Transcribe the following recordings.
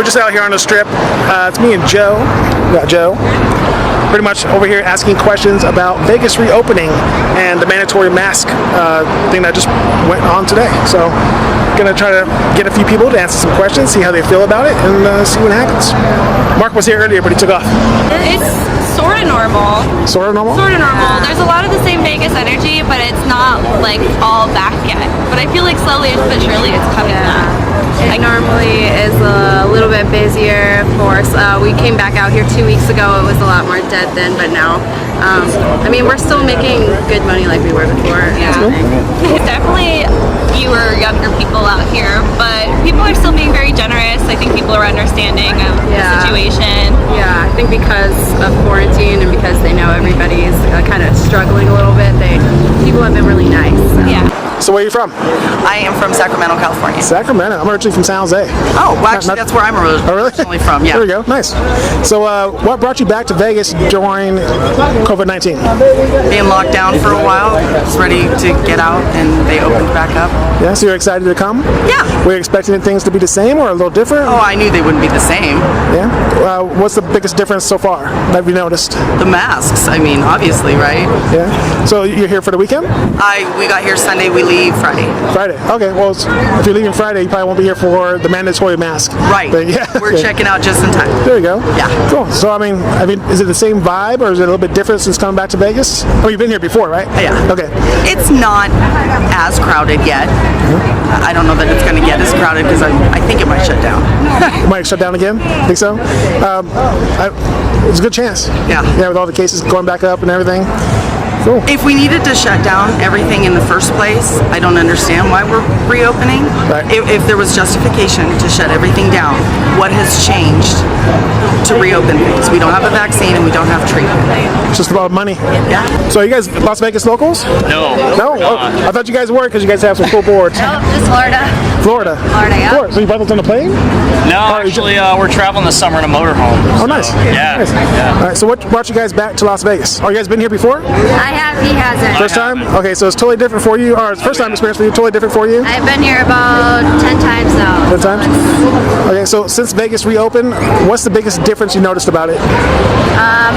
we're just out here on the strip. It's me and Joe. We got Joe. Pretty much over here asking questions about Vegas reopening and the mandatory mask thing that just went on today. So, gonna try to get a few people to answer some questions, see how they feel about it, and see what happens. Mark was here earlier, but he took off. It's sort of normal. Sort of normal? Sort of normal. There's a lot of the same Vegas energy, but it's not like all back yet. But I feel like slowly but surely it's coming back. It normally is a little bit busier, of course. We came back out here 2 weeks ago. It was a lot more dead then, but now, I mean, we're still making good money like we were before. Yeah. It's definitely fewer younger people out here, but people are still being very generous. I think people are understanding of the situation. Yeah, I think because of quarantine and because they know everybody's kind of struggling a little bit, people have been really nice. So. Yeah. So where are you from? I am from Sacramento, California. Sacramento? I'm originally from San Jose. Oh, well actually that's where I'm originally from, yeah. There we go, nice. So what brought you back to Vegas during COVID-19? Being locked down for a while, was ready to get out and they opened back up. Yeah, so you're excited to come? Yeah. Were you expecting things to be the same or a little different? Oh, I knew they wouldn't be the same. Yeah? What's the biggest difference so far that you noticed? The masks, I mean, obviously, right? Yeah. So you're here for the weekend? We got here Sunday, we leave Friday. Friday. Okay, well, if you're leaving Friday, you probably won't be here for the mandatory mask. Right. But, yeah. We're checking out just in time. There you go. Yeah. Cool. So, I mean, is it the same vibe or is it a little bit different since coming back to Vegas? Oh, you've been here before, right? Yeah. Okay. It's not as crowded yet. I don't know that it's going to get as crowded because I think it might shut down. It might shut down again? Think so? It's a good chance. Yeah. Yeah, with all the cases going back up and everything. Cool. If we needed to shut down everything in the first place, I don't understand why we're reopening. Right. If there was justification to shut everything down, what has changed to reopen things? We don't have a vaccine and we don't have treatment. It's just about money. Yeah. So, are you guys Las Vegas locals? No. No? Oh, I thought you guys were because you guys have some cool boards. Oh, this is Florida. Florida. Florida, yeah. Florida. So, you brought those on the plane? No, actually, we're traveling this summer in a motorhome. Oh, nice. Yeah. Nice. All right, so what brought you guys back to Las Vegas? Oh, you guys been here before? I have, he hasn't. First time? Okay, so it's totally different for you, or it's first time experience for you, totally different for you? I've been here about 10 times now. 10 times? Okay, so since Vegas reopened, what's the biggest difference you noticed about it?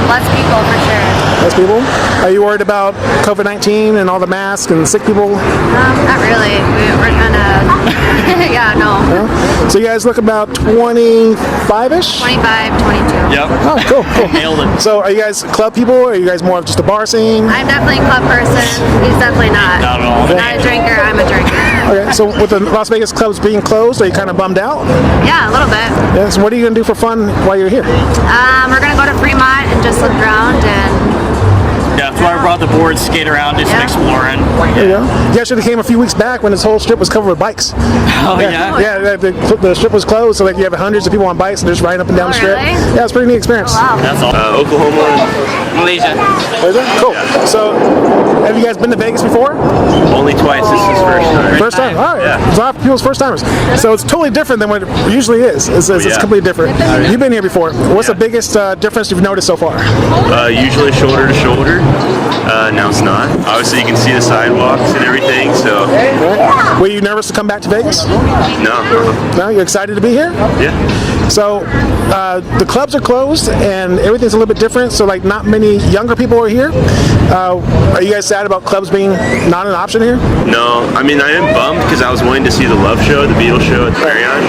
Less people for sure. Less people? Are you worried about COVID-19 and all the masks and sick people? Not really. We're kind of, yeah, no. Yeah? So you guys look about 25-ish? 25, 22. Yep. Oh, cool, cool. Nailed it. So are you guys club people, or are you guys more of just a bar scene? I'm definitely a club person. He's definitely not. Not at all. Not a drinker. I'm a drinker. Okay, so with the Las Vegas clubs being closed, are you kind of bummed out? Yeah, a little bit. Yeah, so what are you going to do for fun while you're here? We're gonna go to Fremont and just look around and. Yeah, that's why I brought the board, skate around, do some exploring. There you go. You actually came a few weeks back when this whole strip was covered with bikes. Oh, yeah? Yeah, the strip was closed, so like you have hundreds of people on bikes and they're just riding up and down the strip. Really? Yeah, it's a pretty neat experience. Wow. That's all. Oklahoma, Malaysia. Is it? Cool. So, have you guys been to Vegas before? only twice. This is first time. First time? All right. Yeah. It's a lot of people's first timers. So it's totally different than what it usually is. It's completely different. You've been here before. What's the biggest difference you've noticed so far? Usually shoulder to shoulder. Now it's not. Obviously, you can see the sidewalks and everything. So, Right. Were you nervous to come back to Vegas? no. No? You're excited to be here? Yeah. So the clubs are closed and everything's a little bit different. So like not many younger people are here. Are you guys sad about clubs being not an option here? No. I mean, I am bummed because I was wanting to see the Love show, the Beatles show at the Marriott,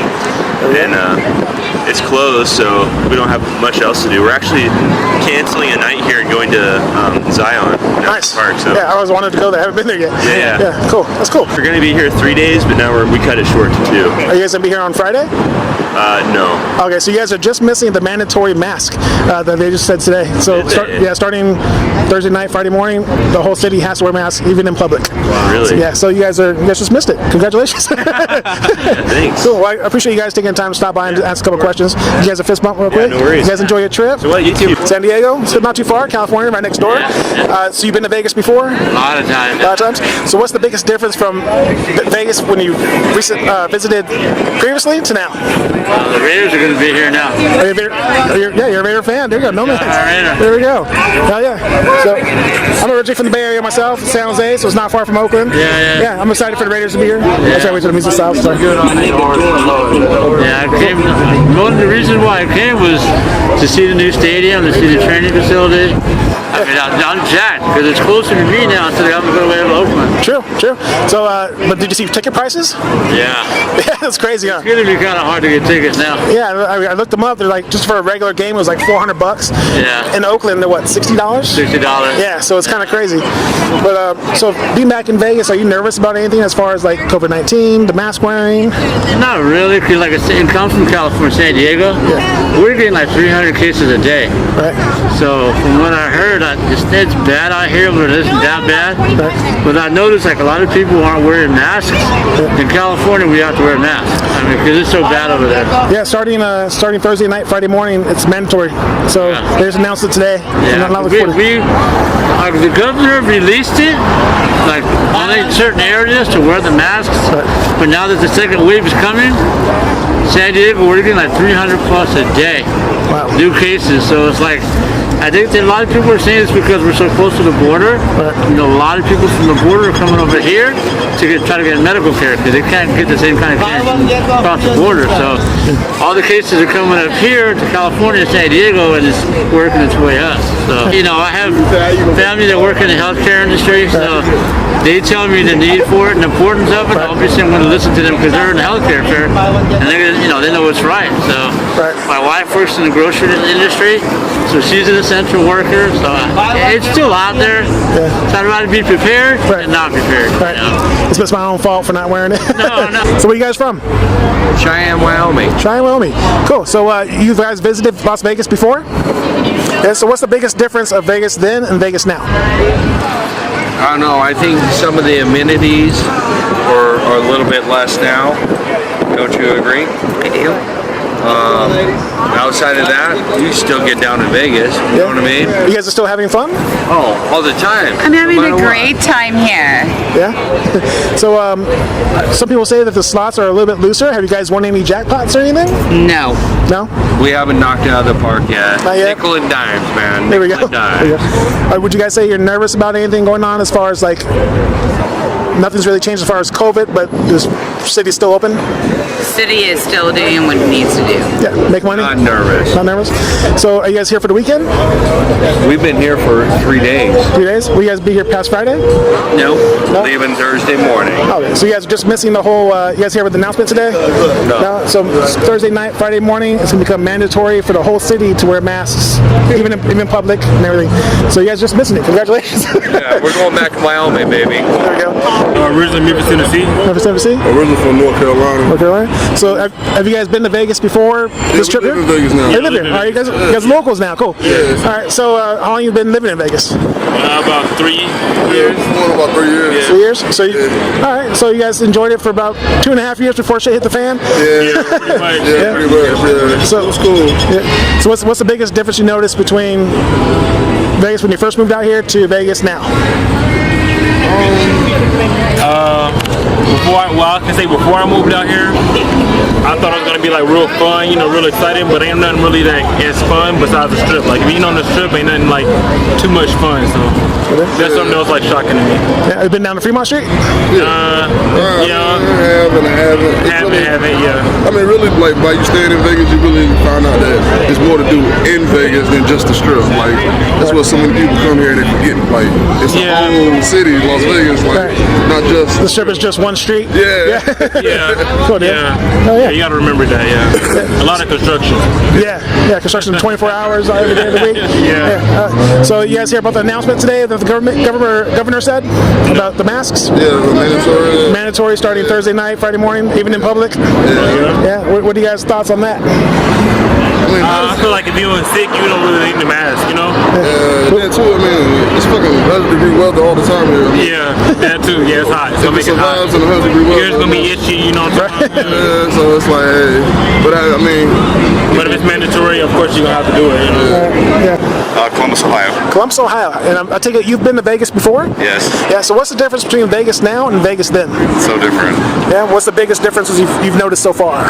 and it's closed, so we don't have much else to do. We're actually canceling a night here and going to Zion Nice. Park. So. Yeah, I always wanted to go there. I haven't been there yet. Yeah. Yeah, cool. That's cool. We're going to be here 3 days, but now we cut it short to 2. Are you guys gonna be here on Friday? No. Okay, so you guys are just missing the mandatory mask that they just said today. So starting Thursday night, Friday morning, the whole city has to wear masks, even in public. Wow, really? So you guys just missed it. Congratulations. Thanks. Cool. Well, I appreciate you guys taking the time to stop by and ask a couple questions. You guys a fist bump real quick? no worries. You guys enjoy your trip? So what, you too? San Diego? So not too far. California, right next door. So you've been to Vegas before? A lot of times. A lot of times. So what's the biggest difference from Vegas when you visited previously to now? The Raiders are going to be here now. Are you a Raider, you're a Raider fan. There you go. No man. Raider. There we go. Hell yeah. So I'm originally from the Bay Area myself, San Jose, so it's not far from Oakland. Yeah. I'm excited for the Raiders to be here. I can't wait till the music stops. So. Yeah, I came. One of the reasons why I came was to see the new stadium, to see the training facility. I mean, I'm jacked because it's closer to me now instead of having to go away to Oakland. True. So, but did you see ticket prices? Yeah. Yeah, that's crazy, huh? It's going to be kind of hard to get tickets now. Yeah, I looked them up. They're like, just for a regular game, it was like $400. Yeah. In Oakland, they're what, $60? $60. Yeah, so it's kind of crazy. But so being back in Vegas, are you nervous about anything as far as like COVID-19, the mask wearing? Not really, because like I said, it comes from California, San Diego. Yeah. We're getting like 300 cases a day. Right. So from what I heard, it's bad out here, but it isn't that bad. Right. But I noticed like a lot of people aren't wearing masks. In California, we have to wear masks. I mean, because it's so bad over there. Yeah, starting Thursday night, Friday morning, it's mandatory. So they just announced it today. Yeah, the governor released it, like only certain areas to wear the masks. But now that the second wave is coming, San Diego, we're getting like 300 plus a day. Wow. New cases. So it's like, I think that a lot of people are saying it's because we're so close to the border. You know, a lot of people from the border are coming over here to try to get medical care because they can't get the same kind of care across the border. So all the cases are coming up here to California, San Diego, and it's working its way up. So, you know, I have family that work in the healthcare industry, so they tell me the need for it and the importance of it. Obviously, I'm going to listen to them because they're in the healthcare fair, and they know what's right. So my wife works in the grocery industry, so she's an essential worker. So it's still out there. So I'd rather be prepared than not prepared. Right. You know? It's my own fault for not wearing it. No. So where are you guys from? Cheyenne, Wyoming. Cheyenne, Wyoming. Cool. So you guys visited Las Vegas before? Yeah. So what's the biggest difference of Vegas then and Vegas now? I don't know. I think some of the amenities are a little bit less now. Don't you agree? I do. Outside of that, you still get down to Vegas. You know what I mean? You guys are still having fun? Oh, all the time. I'm having No a matter great time here. Yeah. So some people say that the slots are a little bit looser. Have you guys won any jackpots or anything? No. No? We haven't knocked it out of the park yet. Not yet? Nickel and dimes, man. There we go. Nickel and There dimes. you go. Would you guys say you're nervous about anything going on as far as like nothing's really changed as far as COVID, but the city's still open? City is still doing what it needs to do. Yeah, make money? Not nervous. Not nervous? So are you guys here for the weekend? We've been here for 3 days. 3 days? Will you guys be here past Friday? Nope. Leaving Thursday morning. Okay, so you guys are just missing the whole, you guys here with the announcement today? No. So Thursday night, Friday morning, it's going to become mandatory for the whole city to wear masks, even in public and everything. So you guys are just missing it. Congratulations. Yeah, we're going back to Wyoming, baby. There we go. Originally Memphis, Tennessee. Memphis, Tennessee? Originally from North Carolina. North Carolina. So have you guys been to Vegas before this trip here? We live in Vegas now. You live here. All right, you guys are locals now. Cool. Yes. All right, so how long you been living in Vegas? About 3 years. About 3 years. 3 years? So all right, so you guys enjoyed it for about 2.5 years before shit hit the fan? Yeah, pretty much. Yeah, pretty much. Yeah. So it was cool. Yeah. So what's the biggest difference you noticed between Vegas when you first moved out here to Vegas now? Before I moved out here, I thought it was gonna be like real fun, real exciting, but ain't nothing really that is fun besides the strip. Like being on the strip ain't nothing like too much fun, so that's something that was like shocking to me. Yeah, have you been down to Fremont Street? Yeah. Haven't, yeah. I mean, really, like, by you staying in Vegas, you really find out that there's more to do in Vegas than just the strip. Like, that's what so many people come here and they forget. Like, it's a whole city, Las Vegas, like, not just... The strip is just one street? Yeah. Cool, Oh, yeah. You gotta remember that, a lot of construction. Yeah, construction 24 hours every day of the week. So you guys hear about the announcement today that the governor said about the masks? Yeah, mandatory. Mandatory starting Thursday night, Friday morning, even in public? Yeah. What are you guys' thoughts on that? I feel like if you were sick, you don't really need the mask, Yeah, too, I mean, it's fucking 100-degree weather all the time here. Yeah, that too. Yeah, it's hot. It's gonna make it hot. In 100-degree weather. Yours gonna be itchy, Right. Yeah, so it's like, hey. But I mean... But if it's mandatory, of course you're gonna have to do it, Yeah. Columbus, Ohio. Columbus, Ohio. And I take it you've been to Vegas before? Yes. Yeah, so what's the difference between Vegas now and Vegas then? So different. Yeah, what's the biggest differences you've noticed so far?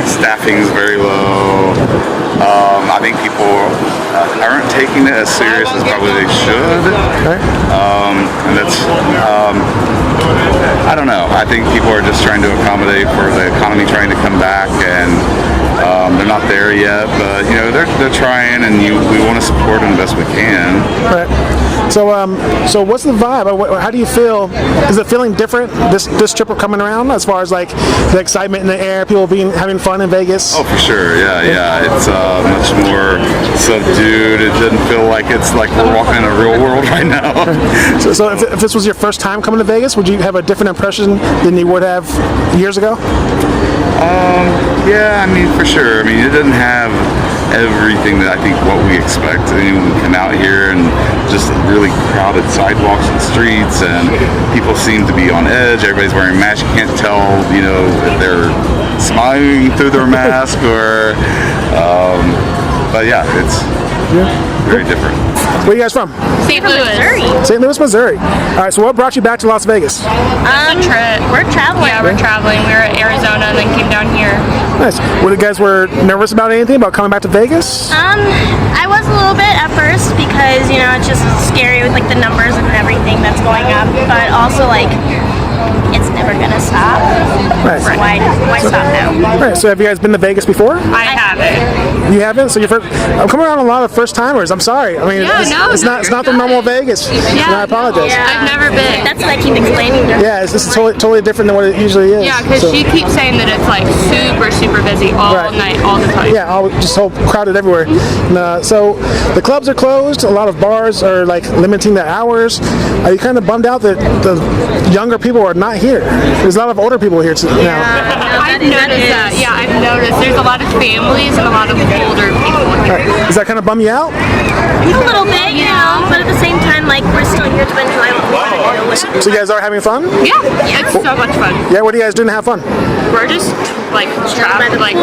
Staffing's very low. I think people aren't taking it as serious as probably they should. Okay. And that's, I don't know. I think people are just trying to accommodate for the economy trying to come back, and they're not there yet, but you know they're trying, and we want to support them the best we can. Right. So what's the vibe? How do you feel? Is it feeling different this trip we're coming around as far as like the excitement in the air, people having fun in Vegas? Oh, for sure. Yeah. It's much more subdued. It doesn't feel like it's like we're walking in a real world right now. So if this was your first time coming to Vegas, would you have a different impression than you would have years ago? Yeah, I mean, for sure. I mean, it doesn't have everything that I think what we expect. You know, we come out here and just really crowded sidewalks and streets, and people seem to be on edge. Everybody's wearing masks. You can't tell, you know, if they're smiling through their mask or, but yeah, it's very different. Where are you guys from? St. Louis, Missouri. St. Louis, Missouri. All right, so what brought you back to Las Vegas? Trip. We're traveling. Yeah, we're traveling. We were at Arizona and then came down here. Nice. What, you guys were nervous about anything, about coming back to Vegas? I was a little bit at first because, you know, it's just scary with like the numbers and everything that's going up, but also like it's never gonna stop. Right. So why stop now? Right. So have you guys been to Vegas before? I haven't. You haven't? So I'm coming around a lot of first timers. I'm sorry. I mean, it's not the normal Vegas. Yeah, I apologize. Yeah. I've never been. That's what I keep explaining to her. Yeah, this is totally different than what it usually is. Yeah, because she keeps saying that it's like super busy all night, all the time. Yeah, just so crowded everywhere. And, so the clubs are closed. A lot of bars are like limiting their hours. Are you kind of bummed out that the younger people are not here? There's a lot of older people here now. I've noticed that. Yeah, I've noticed. There's a lot of families and a lot of older people here. Right. Does that kind of bum you out? A little bit, you know, but at the same time, like, we're still here to enjoy what we want to do. So you guys are having fun? Yeah, it's so much fun. Yeah, what are you guys doing to have fun? We're just like traveling, like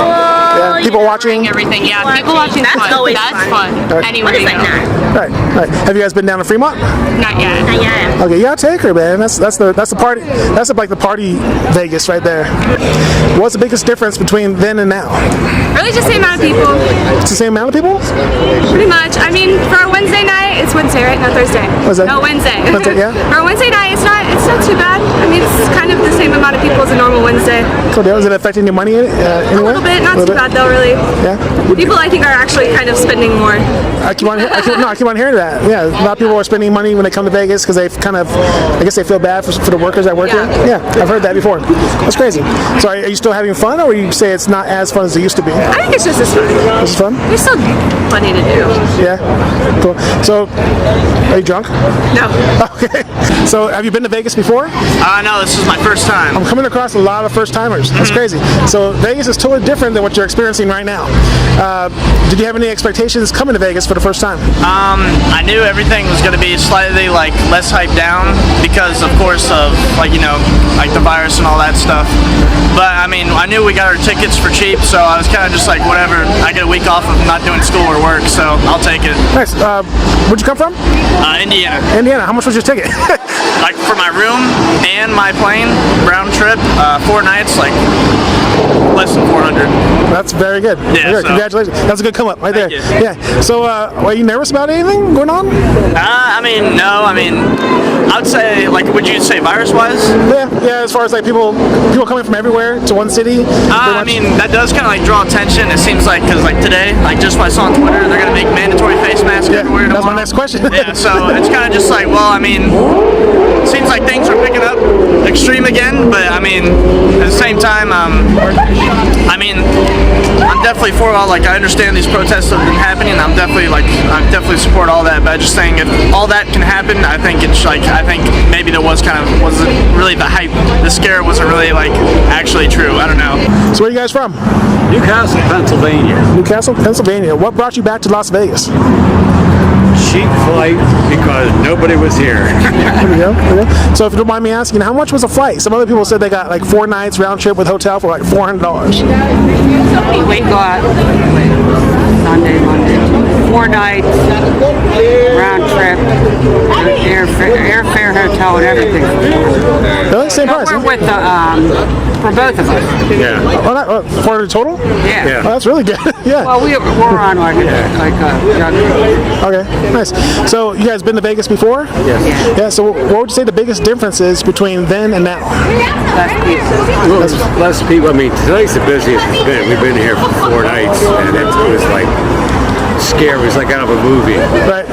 people watching everything. Yeah, people watching. That's always fun. Right. Anywhere What is you that go. now? Right. Have you guys been down to Fremont? Not yet. Not yet. Okay, you gotta take her, man. That's the party. That's like the party Vegas right there. What's the biggest difference between then and now? Really just the amount of people. It's the same amount of people? Pretty much. I mean, for a Wednesday night, it's Wednesday, right? Not Thursday. What's that? No, Wednesday. Wednesday, yeah. For a Wednesday night, it's not too bad. I mean, it's kind of the same amount of people as a normal Wednesday. Cool deal. Is it affecting your money anyway? A little bit, not too bad though, really. Yeah. People, I think, are actually kind of spending more. I keep on hearing that. Yeah, a lot of people are spending money when they come to Vegas because they kind of, I guess they feel bad for the workers that work here. Yeah, I've heard that before. That's crazy. So are you still having fun, or you say it's not as fun as it used to be? I think it's just as fun. This is fun? There's still plenty to do. Yeah. Cool. So, are you drunk? No. Okay. So, have you been to Vegas before? No, this is my first time. I'm coming across a lot of first timers. That's crazy. So, Vegas is totally different than what you're experiencing right now. Did you have any expectations coming to Vegas for the first time? I knew everything was going to be slightly like less hyped down because, of course, of like like the virus and all that stuff. But I mean, I knew we got our tickets for cheap, so I was kind of just like, whatever. I get a week off of not doing school or work, so I'll take it. Nice. Where'd you come from? Indiana. Indiana. How much was your ticket? Like for my room and my plane round trip, 4 nights, like less than 400. That's very good. Yeah. Very good. Congratulations. That's a good come up right there. You. Yeah. So, are you nervous about anything going on? I mean, no. I mean, I would say, like, would you say virus-wise? Yeah. As far as like people coming from everywhere to one city. I mean, that does kind of like draw attention. It seems like because like today, like just what I saw on Twitter, they're gonna make mandatory face masks everywhere. That's my next question. Yeah. So it's kind of just like, well, I mean, seems like things are picking up extreme again, but I mean, at the same time, I mean, I'm definitely for all. Like, I understand these protests have been happening. I definitely support all that. But I'm just saying, if all that can happen, I think it's like, I think maybe there wasn't really the hype. The scare wasn't really like actually true. I don't know. So where are you guys from? Newcastle, Pennsylvania. Newcastle, Pennsylvania. What brought you back to Las Vegas? Cheap flight because nobody was here. So if you don't mind me asking, how much was a flight? Some other people said they got like 4 nights round trip with hotel for like $400. We got Sunday, Monday, $4 nights, round trip, airfare, hotel, and everything. Really? Same price? We're with the for both of us. Yeah. Oh, for the total? Yeah. Oh, that's really good. Yeah. Well, we're on like Okay, nice. So you guys been to Vegas before? Yes. Yeah. So what would you say the biggest difference is between then and now? Less people. I mean, today's the busiest it's been. We've been here for 4 nights, and it was like scary. It was like out of a movie. Right.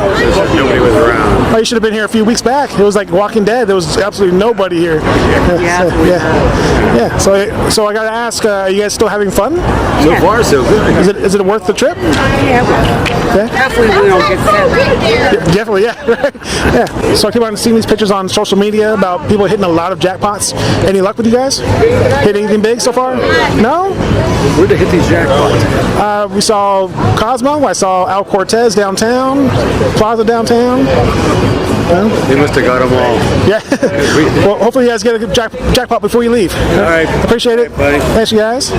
Nobody was around. Oh, you should have been here a few weeks back. It was like Walking Dead. There was absolutely nobody here. Yeah. So I gotta ask, are you guys still having fun? So far, so good. Is it worth the trip? Yeah. Hopefully we don't get sick. Definitely, yeah. Right. Yeah. So I keep on seeing these pictures on social media about people hitting a lot of jackpots. Any luck with you guys? Hit anything big so far? No? Where'd they hit these jackpots? We saw Cosmo. I saw Al Cortez downtown, Plaza downtown. They must have got them all. Yeah. Well, hopefully you guys get a good jackpot before you leave. All right. Appreciate it. Buddy. Thanks, you guys.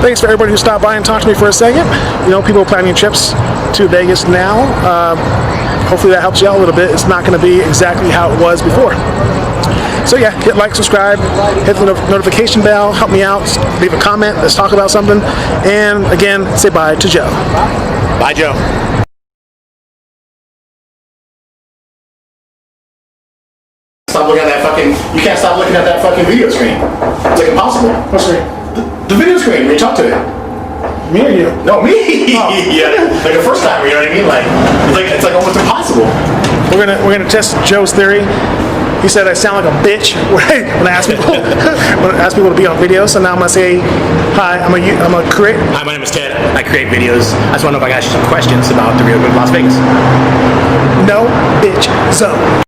Thanks for everybody who stopped by and talked to me for a second. You know, people planning trips to Vegas now. Hopefully that helps you out a little bit. It's not going to be exactly how it was before. So yeah, hit like, subscribe, hit the notification bell, help me out, leave a comment, let's talk about something. And again, say bye to Joe. Bye, Joe. Stop looking at that fucking, you can't stop looking at that fucking video screen. It's like impossible. What screen? The video screen, when you talk to it. Me or you? No, me! Oh. Yeah, like the first time, you know what I mean? Like, it's like almost impossible. We're gonna test Joe's theory. He said I sound like a bitch when I ask people to be on video. So now I'm gonna say, hi, I'm a create. Hi, my name is Ted. I create videos. I just want to know if I got some questions about the real good Las Vegas. No, bitch, zone.